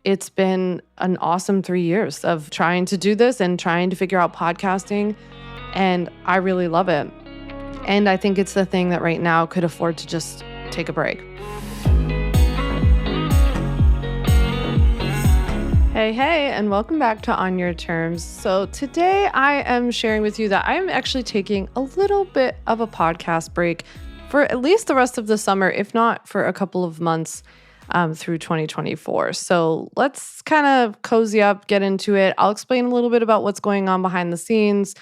it's been an awesome 3 years of trying to do this and trying to figure out podcasting. And I really love it. And I think it's the thing that right now could afford to just take a break. Hey, and welcome back to On Your Terms. So today I am sharing with you that I am actually taking a little bit of a podcast break for at least the rest of the summer, if not for a couple of months through 2024. So let's kind of cozy up, get into it. I'll explain a little bit about what's going on behind the scenes,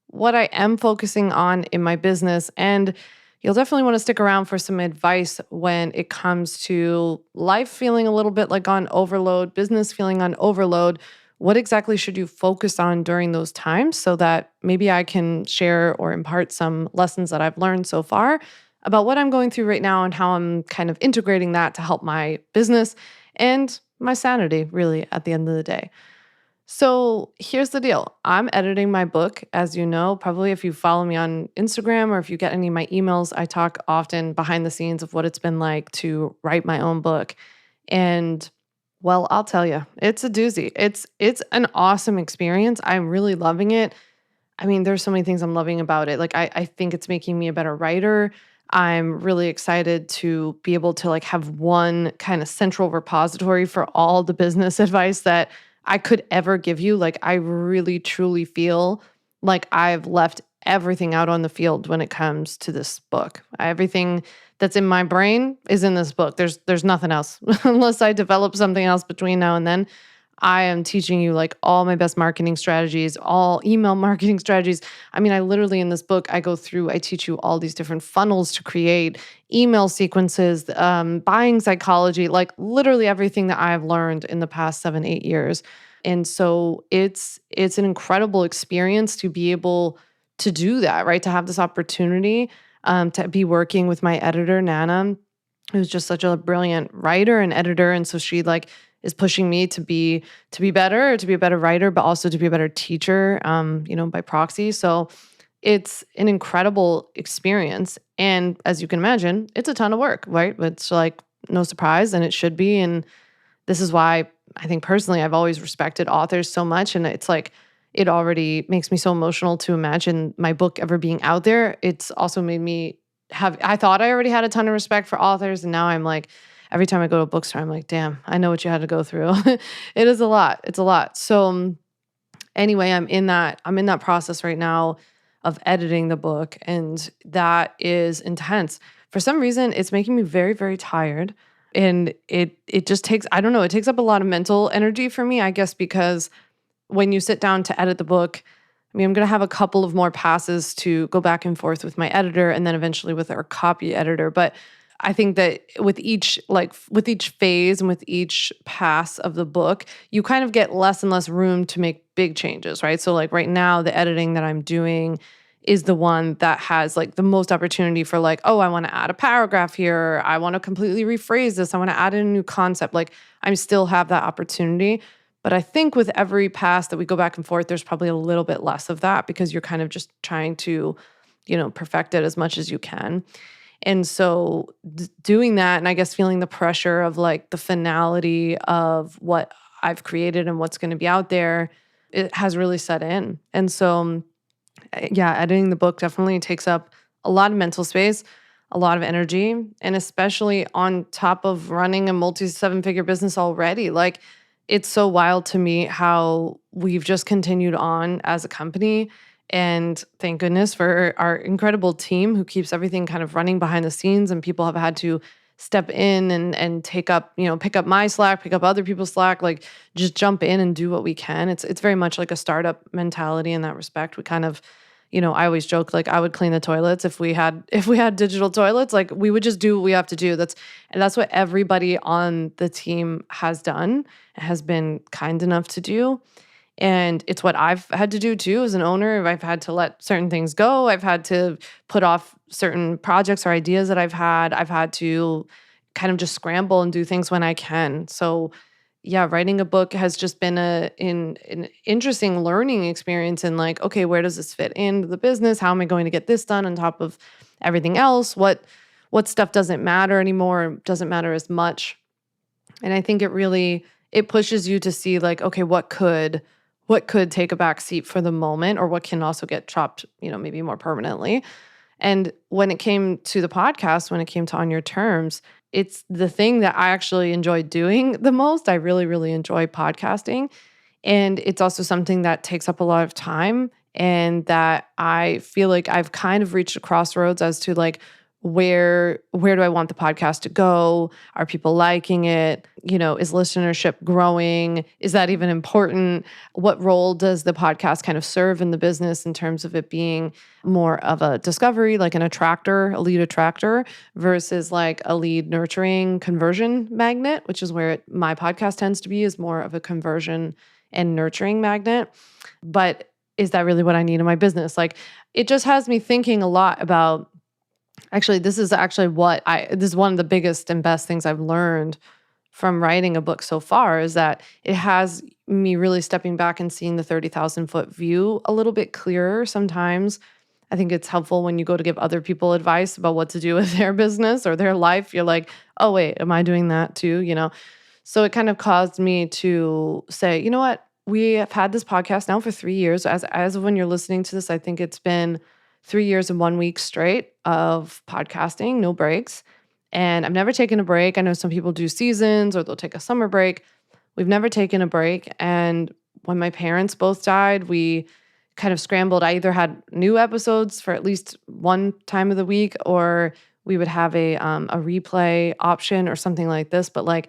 what I am focusing on in my business, and you'll definitely want to stick around for some advice when it comes to life feeling a little bit like on overload, business feeling on overload. What exactly should you focus on during those times so that maybe I can share or impart some lessons that I've learned so far about what I'm going through right now and how I'm kind of integrating that to help my business and my sanity, really, at the end of the day. So here's the deal. I'm editing my book. As you know, probably if you follow me on Instagram or if you get any of my emails, I talk often behind the scenes of what it's been like to write my own book. And well, I'll tell you, it's a doozy. It's an awesome experience. I'm really loving it. I mean, there's so many things I'm loving about it. Like I think it's making me a better writer. I'm really excited to be able to like have one kind of central repository for all the business advice that I could ever give you. Like I really truly feel like I've left everything out on the field when it comes to this book. Everything that's in my brain is in this book. There's nothing else unless I develop something else between now and then. I am teaching you like all my best marketing strategies, all email marketing strategies. I mean, I literally in this book, I teach you all these different funnels to create, email sequences, buying psychology, like literally everything that I've learned in the past 7, 8 years. And so it's an incredible experience to be able to do that, right? To have this opportunity to be working with my editor, Nana, who's just such a brilliant writer and editor. And so she like is pushing me to be better, to be a better writer, but also to be a better teacher, by proxy. So it's an incredible experience. And as you can imagine, it's a ton of work, right? It's like no surprise, and it should be. And this is why I think personally I've always respected authors so much. And it's like it already makes me so emotional to imagine my book ever being out there. It's also made me I thought I already had a ton of respect for authors, and now I'm like, every time I go to a bookstore, I'm like, damn, I know what you had to go through. It is a lot. It's a lot. So anyway, I'm in that process right now of editing the book, and that is intense. For some reason, it's making me very, very tired. And it just takes, I don't know, it takes up a lot of mental energy for me, I guess, because when you sit down to edit the book, I mean, I'm going to have a couple of more passes to go back and forth with my editor and then eventually with our copy editor. But I think that with each phase and with each pass of the book, you kind of get less and less room to make big changes, right? So like right now, the editing that I'm doing is the one that has like the most opportunity for like, oh, I want to add a paragraph here. I want to completely rephrase this. I want to add in a new concept. Like I still have that opportunity. But I think with every pass that we go back and forth, there's probably a little bit less of that because you're kind of just trying to, perfect it as much as you can. And so doing that, and I guess feeling the pressure of like the finality of what I've created and what's going to be out there, it has really set in. And so, yeah, editing the book definitely takes up a lot of mental space, a lot of energy, and especially on top of running a multi-7-figure business already. Like, it's so wild to me how we've just continued on as a company. And thank goodness for our incredible team who keeps everything kind of running behind the scenes, and people have had to step in and pick up my slack, pick up other people's slack, like just jump in and do what we can. It's very much like a startup mentality in that respect. We kind of, I always joke like I would clean the toilets if we had digital toilets, like we would just do what we have to do. That's what everybody on the team has done, has been kind enough to do. And it's what I've had to do too as an owner. I've had to let certain things go. I've had to put off certain projects or ideas that I've had. I've had to kind of just scramble and do things when I can. So yeah, writing a book has just been an interesting learning experience in like, okay, where does this fit into the business? How am I going to get this done on top of everything else? What stuff doesn't matter anymore, doesn't matter as much? And I think it really it pushes you to see like, okay, what could take a back seat for the moment, or what can also get chopped, maybe more permanently. And when it came to the podcast, when it came to On Your Terms, it's the thing that I actually enjoy doing the most. I really, really enjoy podcasting. And it's also something that takes up a lot of time, and that I feel like I've kind of reached a crossroads as to like where do I want the podcast to go? Are people liking it? Is listenership growing? Is that even important? What role does the podcast kind of serve in the business in terms of it being more of a discovery, like an attractor, a lead attractor, versus like a lead nurturing conversion magnet, which is where my podcast tends to be, is more of a conversion and nurturing magnet. But is that really what I need in my business? Like, it just has me thinking a lot about, actually, this is one of the biggest and best things I've learned from writing a book so far, is that it has me really stepping back and seeing the 30,000-foot view a little bit clearer sometimes. I think it's helpful when you go to give other people advice about what to do with their business or their life. You're like, oh, wait, am I doing that too? So it kind of caused me to say, you know what? We have had this podcast now for 3 years. As of when you're listening to this, I think it's been 3 years and 1 week straight of podcasting, no breaks. And I've never taken a break. I know some people do seasons or they'll take a summer break. We've never taken a break. And when my parents both died, we kind of scrambled. I either had new episodes for at least one time of the week, or we would have a replay option or something like this. But like,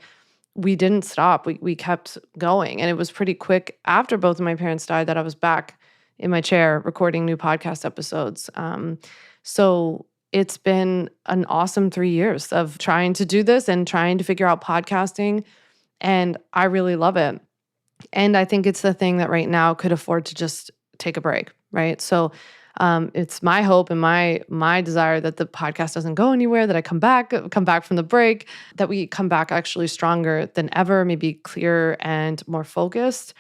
we didn't stop. We kept going. And it was pretty quick after both of my parents died that I was back in my chair recording new podcast episodes. So it's been an awesome 3 years of trying to do this and trying to figure out podcasting. And I really love it. And I think it's the thing that right now could afford to just take a break, right? So it's my hope and my desire that the podcast doesn't go anywhere, that I come back from the break, that we come back actually stronger than ever, maybe clearer and more focused,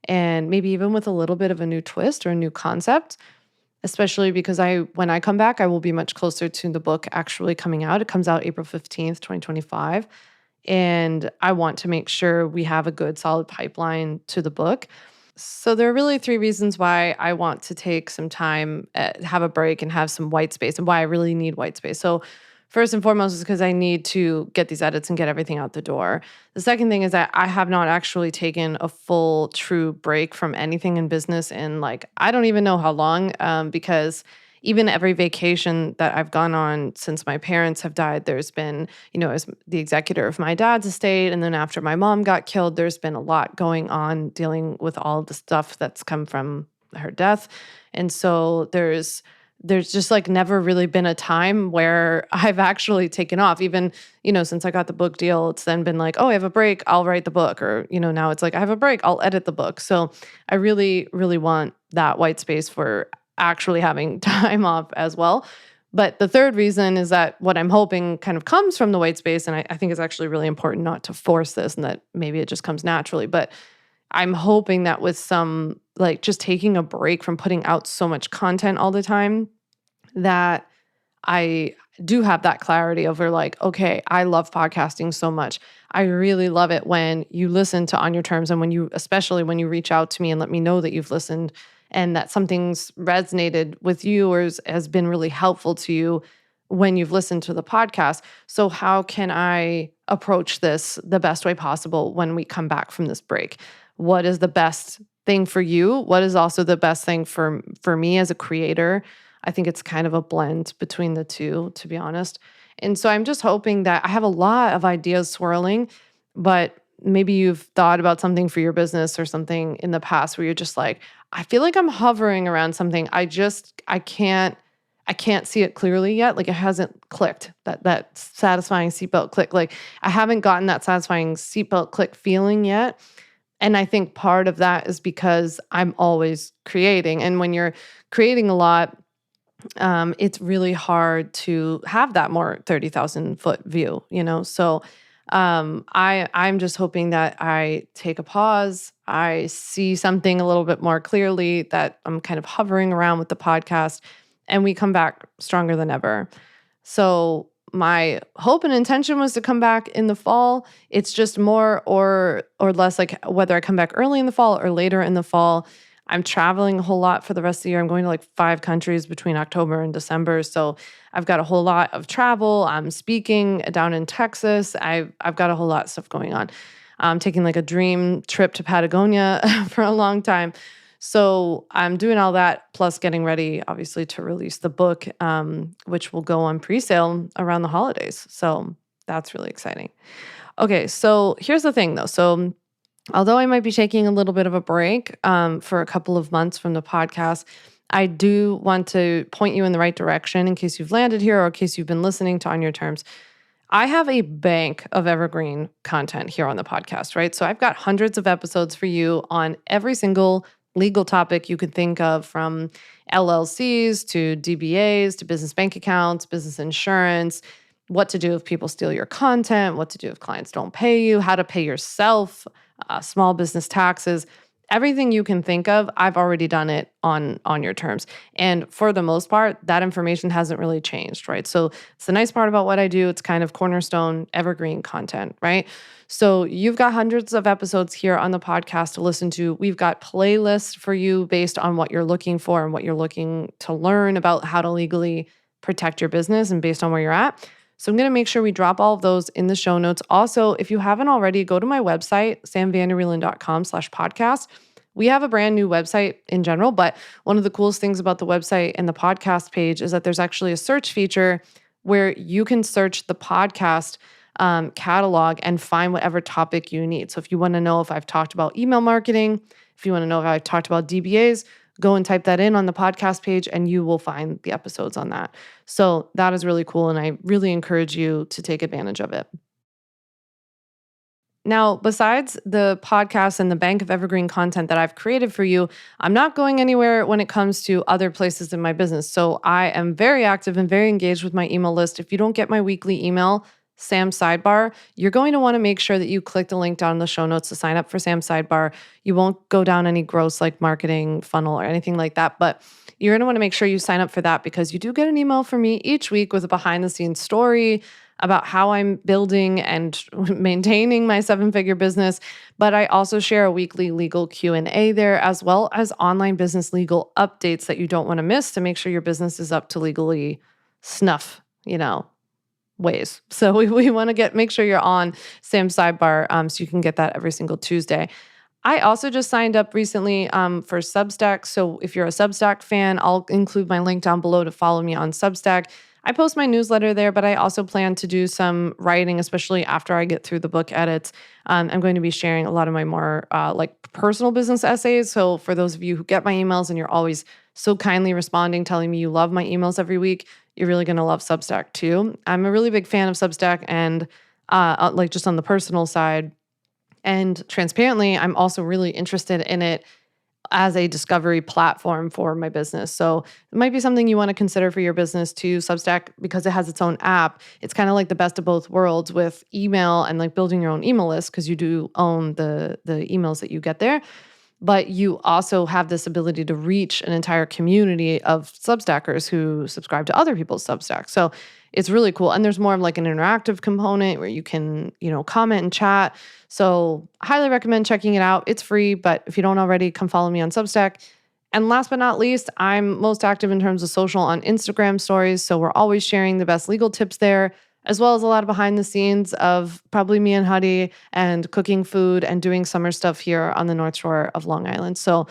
and maybe even with a little bit of a new twist or a new concept, especially because when I come back, I will be much closer to the book actually coming out. It comes out April 15th, 2025. And I want to make sure we have a good, solid pipeline to the book. So there are really 3 reasons why I want to take some time, have a break, and have some white space, and why I really need white space. So first and foremost is because I need to get these edits and get everything out the door. The second thing is that I have not actually taken a full, true break from anything in business in like, I don't even know how long, because even every vacation that I've gone on since my parents have died, there's been, as the executor of my dad's estate, and then after my mom got killed, there's been a lot going on dealing with all of the stuff that's come from her death. And so there's just like never really been a time where I've actually taken off. Even, since I got the book deal, it's then been like, oh, I have a break, I'll write the book. Or, now it's like, I have a break, I'll edit the book. So I really, really want that white space for actually having time off as well. But the third reason is that what I'm hoping kind of comes from the white space, and I think it's actually really important not to force this and that maybe it just comes naturally, but I'm hoping that with some, like, just taking a break from putting out so much content all the time, that I do have that clarity over like, okay, I love podcasting so much. I really love it when you listen to On Your Terms, and especially when you reach out to me and let me know that you've listened and that something's resonated with you or has been really helpful to you when you've listened to the podcast. So how can I approach this the best way possible when we come back from this break? What is the best thing for you? What is also the best thing for me as a creator? I think it's kind of a blend between the two, to be honest. And so I'm just hoping that I have a lot of ideas swirling, but maybe you've thought about something for your business or something in the past where you're just like, I feel like I'm hovering around something. I can't see it clearly yet. Like, it hasn't clicked, that satisfying seatbelt click. Like, I haven't gotten that satisfying seatbelt click feeling yet. And I think part of that is because I'm always creating. And when you're creating a lot, it's really hard to have that more 30,000-foot view, So I'm just hoping that I take a pause. I see something a little bit more clearly, that I'm kind of hovering around with the podcast, and we come back stronger than ever. So my hope and intention was to come back in the fall. It's just more or less like whether I come back early in the fall or later in the fall. I'm traveling a whole lot for the rest of the year. I'm going to like 5 countries between October and December. So I've got a whole lot of travel. I'm speaking down in Texas. I've got a whole lot of stuff going on. I'm taking like a dream trip to Patagonia for a long time. So I'm doing all that, plus getting ready, obviously, to release the book, which will go on pre-sale around the holidays. So that's really exciting. Okay, so here's the thing, though. So although I might be taking a little bit of a break for a couple of months from the podcast, I do want to point you in the right direction in case you've landed here or in case you've been listening to On Your Terms. I have a bank of evergreen content here on the podcast, right? So I've got hundreds of episodes for you on every single legal topic you could think of, from LLCs to DBAs to business bank accounts, business insurance, what to do if people steal your content, what to do if clients don't pay you, how to pay yourself, small business taxes. Everything you can think of, I've already done it on your terms. And for the most part, that information hasn't really changed, right? So it's the nice part about what I do. It's kind of cornerstone evergreen content, right? So you've got hundreds of episodes here on the podcast to listen to. We've got playlists for you based on what you're looking for and what you're looking to learn about how to legally protect your business and based on where you're at. So I'm going to make sure we drop all of those in the show notes. Also, if you haven't already, go to my website, samvanderwielen.com/podcast. We have a brand new website in general, but one of the coolest things about the website and the podcast page is that there's actually a search feature where you can search the podcast catalog and find whatever topic you need. So if you want to know if I've talked about email marketing, if you want to know if I've talked about DBAs, go and type that in on the podcast page and you will find the episodes on that. So that is really cool. And I really encourage you to take advantage of it. Now, besides the podcast and the bank of evergreen content that I've created for you, I'm not going anywhere when it comes to other places in my business. So I am very active and very engaged with my email list. If you don't get my weekly email, Sam Sidebar, you're going to want to make sure that you click the link down in the show notes to sign up for Sam Sidebar. You won't go down any gross like marketing funnel or anything like that, but you're going to want to make sure you sign up for that because you do get an email from me each week with a behind the scenes story about how I'm building and maintaining my 7-figure business, but I also share a weekly legal Q&A there, as well as online business legal updates that you don't want to miss to make sure your business is up to legally snuff, ways. So we want to make sure you're on Sam's Sidebar so you can get that every single Tuesday. I also just signed up recently for Substack. So if you're a Substack fan, I'll include my link down below to follow me on Substack. I post my newsletter there, but I also plan to do some writing, especially after I get through the book edits. I'm going to be sharing a lot of my more personal business essays. So for those of you who get my emails and you're always so kindly responding, telling me you love my emails every week, you're really going to love Substack too. I'm a really big fan of Substack and just on the personal side. And transparently, I'm also really interested in it as a discovery platform for my business. So it might be something you want to consider for your business too. Substack, because it has its own app, it's kind of like the best of both worlds with email and like building your own email list because you do own the emails that you get there. But you also have this ability to reach an entire community of Substackers who subscribe to other people's Substacks. So it's really cool. And there's more of like an interactive component where you can, comment and chat. So I highly recommend checking it out. It's free, but if you don't already, come follow me on Substack. And last but not least, I'm most active in terms of social on Instagram stories. So we're always sharing the best legal tips there, as well as a lot of behind the scenes of probably me and Huddy and cooking food and doing summer stuff here on the North Shore of Long Island. So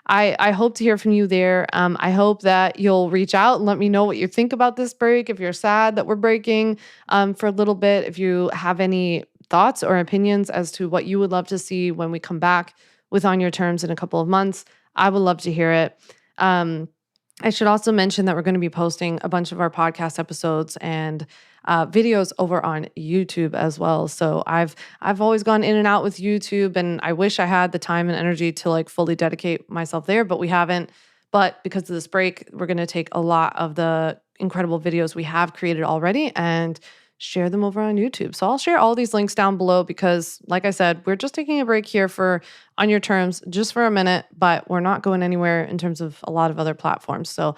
I hope to hear from you there. I hope that you'll reach out and let me know what you think about this break. If you're sad that we're breaking for a little bit, if you have any thoughts or opinions as to what you would love to see when we come back with On Your Terms in a couple of months, I would love to hear it. I should also mention that we're going to be posting a bunch of our podcast episodes and videos over on YouTube as well. So I've always gone in and out with YouTube, and I wish I had the time and energy to like fully dedicate myself there, but we haven't. But because of this break, we're going to take a lot of the incredible videos we have created already and share them over on YouTube. So I'll share all these links down below because, like I said, we're just taking a break here for On Your Terms just for a minute, but we're not going anywhere in terms of a lot of other platforms. So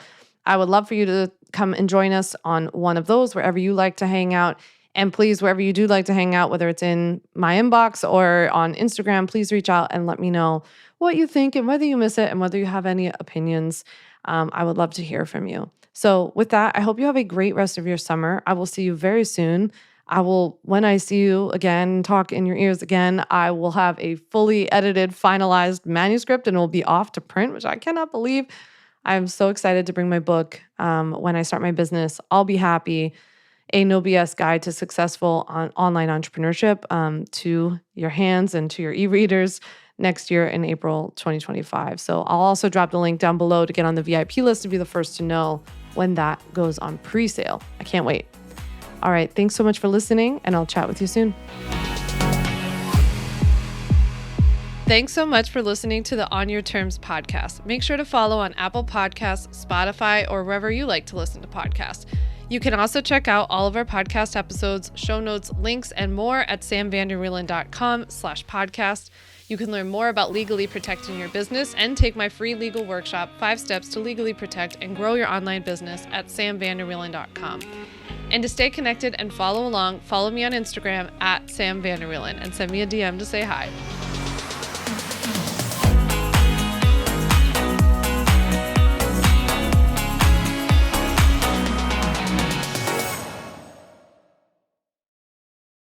I would love for you to come and join us on one of those, wherever you like to hang out. And please, wherever you do like to hang out, whether it's in my inbox or on Instagram, please reach out and let me know what you think and whether you miss it and whether you have any opinions. I would love to hear from you. So with that, I hope you have a great rest of your summer. I will see you very soon. When I see you again, talk in your ears again, I will have a fully edited, finalized manuscript and it will be off to print, which I cannot believe. I'm so excited to bring my book when I start my business. I'll be happy. A No BS guide to successful online entrepreneurship to your hands and to your e-readers next year in April 2025. So I'll also drop the link down below to get on the VIP list to be the first to know when that goes on pre-sale. I can't wait. All right, thanks so much for listening, and I'll chat with you soon. Thanks so much for listening to the On Your Terms podcast. Make sure to follow on Apple Podcasts, Spotify, or wherever you like to listen to podcasts. You can also check out all of our podcast episodes, show notes, links, and more at samvanderwielen.com/podcast. You can learn more about legally protecting your business and take my free legal workshop, 5 Steps to Legally Protect and Grow Your Online Business at samvanderwielen.com. And to stay connected and follow along, follow me on Instagram at samvanderwielen and send me a DM to say hi.